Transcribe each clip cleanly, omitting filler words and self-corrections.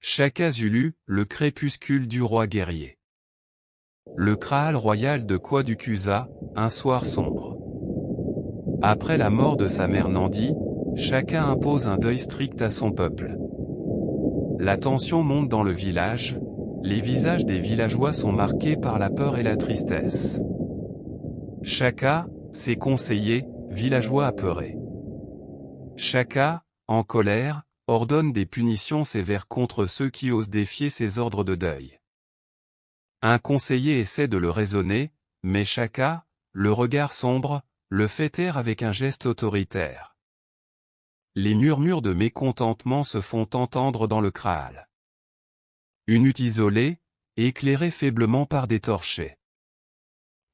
Shaka Zulu, le crépuscule du roi guerrier. Le Kraal royal de Kwadukusa, un soir sombre. Après la mort de sa mère Nandi, Shaka impose un deuil strict à son peuple. La tension monte dans le village, les visages des villageois sont marqués par la peur et la tristesse. Shaka, ses conseillers, villageois apeurés. Shaka, en colère, ordonne des punitions sévères contre ceux qui osent défier ses ordres de deuil. Un conseiller essaie de le raisonner, mais Shaka, le regard sombre, le fait taire avec un geste autoritaire. Les murmures de mécontentement se font entendre dans le Kraal. Une hutte isolée, éclairée faiblement par des torchets.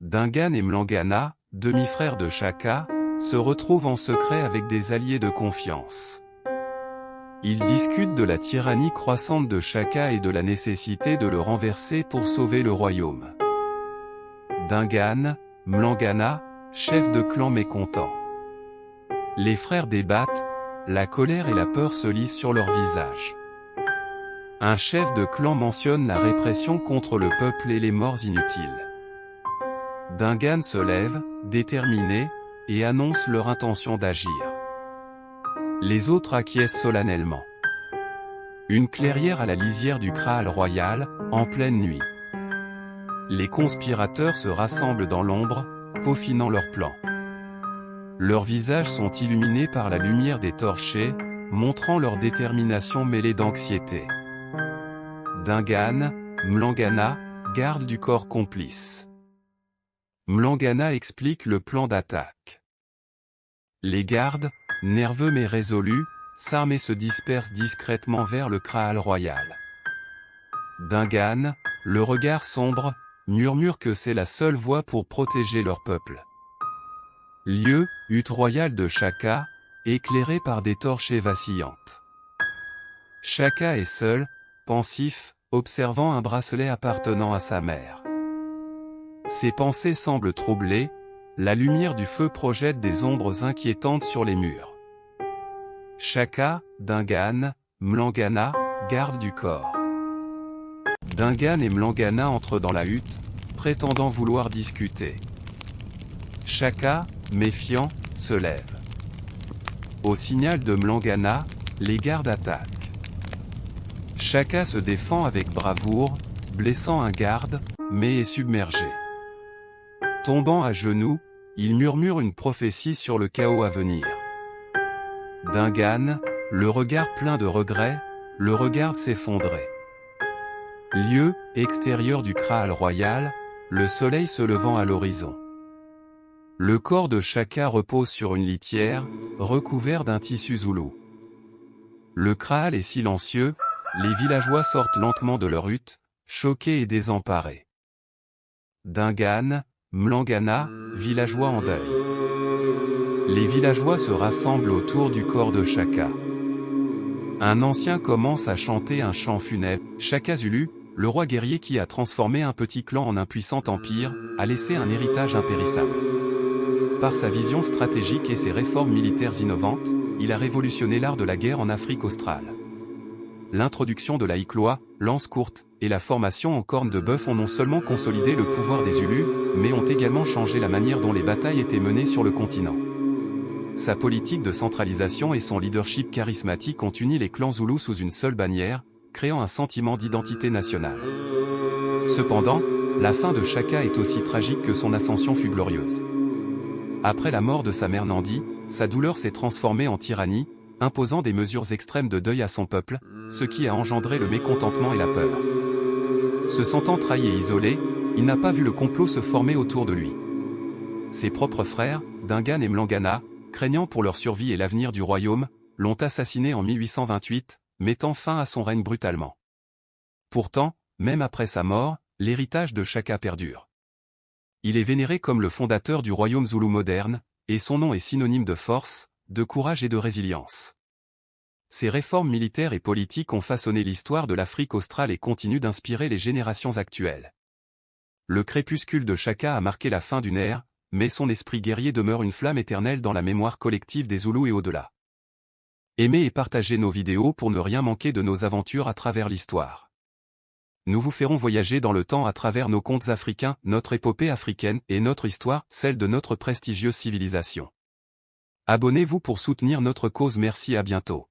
Dingaan et Mlangana, demi-frères de Shaka, se retrouvent en secret avec des alliés de confiance. Ils discutent de la tyrannie croissante de Shaka et de la nécessité de le renverser pour sauver le royaume. Dingaan, Mlangana, chef de clan mécontent. Les frères débattent, la colère et la peur se lisent sur leurs visages. Un chef de clan mentionne la répression contre le peuple et les morts inutiles. Dingaan se lève, déterminé, et annonce leur intention d'agir. Les autres acquiescent solennellement. Une clairière à la lisière du Kraal royal, en pleine nuit. Les conspirateurs se rassemblent dans l'ombre, peaufinant leurs plans. Leurs visages sont illuminés par la lumière des torchets, montrant leur détermination mêlée d'anxiété. Dingaan, Mlangana, garde du corps complice. Mlangana explique le plan d'attaque. Les gardes, nerveux mais résolus, s'arment et se dispersent discrètement vers le Kraal royal. Dingaan, le regard sombre, murmure que c'est la seule voie pour protéger leur peuple. Lieu, hutte royale de Shaka, éclairée par des torchets vacillantes. Shaka est seul, pensif, observant un bracelet appartenant à sa mère. Ses pensées semblent troublées, la lumière du feu projette des ombres inquiétantes sur les murs. Shaka, Dingaan, Mlangana, garde du corps. Dingaan et Mlangana entrent dans la hutte, prétendant vouloir discuter. Shaka, méfiant, se lève. Au signal de Mlangana, les gardes attaquent. Shaka se défend avec bravoure, blessant un garde, mais est submergé. Tombant à genoux, il murmure une prophétie sur le chaos à venir. Dingaan, le regard plein de regret, le regarde s'effondrer. Lieu, extérieur du Kraal royal, le soleil se levant à l'horizon. Le corps de Shaka repose sur une litière, recouvert d'un tissu zoulou. Le Kraal est silencieux, les villageois sortent lentement de leur hutte, choqués et désemparés. Dingaan, Mlangana, villageois en deuil. Les villageois se rassemblent autour du corps de Shaka. Un ancien commence à chanter un chant funèbre. Shaka Zulu, le roi guerrier qui a transformé un petit clan en un puissant empire, a laissé un héritage impérissable. Par sa vision stratégique et ses réformes militaires innovantes, il a révolutionné l'art de la guerre en Afrique australe. L'introduction de la Ikloa, lance courte, et la formation en cornes de bœuf ont non seulement consolidé le pouvoir des Zulus, mais ont également changé la manière dont les batailles étaient menées sur le continent. Sa politique de centralisation et son leadership charismatique ont uni les clans Zoulous sous une seule bannière, créant un sentiment d'identité nationale. Cependant, la fin de Shaka est aussi tragique que son ascension fut glorieuse. Après la mort de sa mère Nandi, sa douleur s'est transformée en tyrannie, imposant des mesures extrêmes de deuil à son peuple, ce qui a engendré le mécontentement et la peur. Se sentant trahi et isolé, il n'a pas vu le complot se former autour de lui. Ses propres frères, Dingaan et Mlangana, craignant pour leur survie et l'avenir du royaume, l'ont assassiné en 1828, mettant fin à son règne brutalement. Pourtant, même après sa mort, l'héritage de Shaka perdure. Il est vénéré comme le fondateur du royaume zoulou moderne, et son nom est synonyme de force, de courage et de résilience. Ses réformes militaires et politiques ont façonné l'histoire de l'Afrique australe et continuent d'inspirer les générations actuelles. Le crépuscule de Shaka a marqué la fin d'une ère, mais son esprit guerrier demeure une flamme éternelle dans la mémoire collective des Zoulous et au-delà. Aimez et partagez nos vidéos pour ne rien manquer de nos aventures à travers l'histoire. Nous vous ferons voyager dans le temps à travers nos contes africains, notre épopée africaine et notre histoire, celle de notre prestigieuse civilisation. Abonnez-vous pour soutenir notre cause. Merci, à bientôt.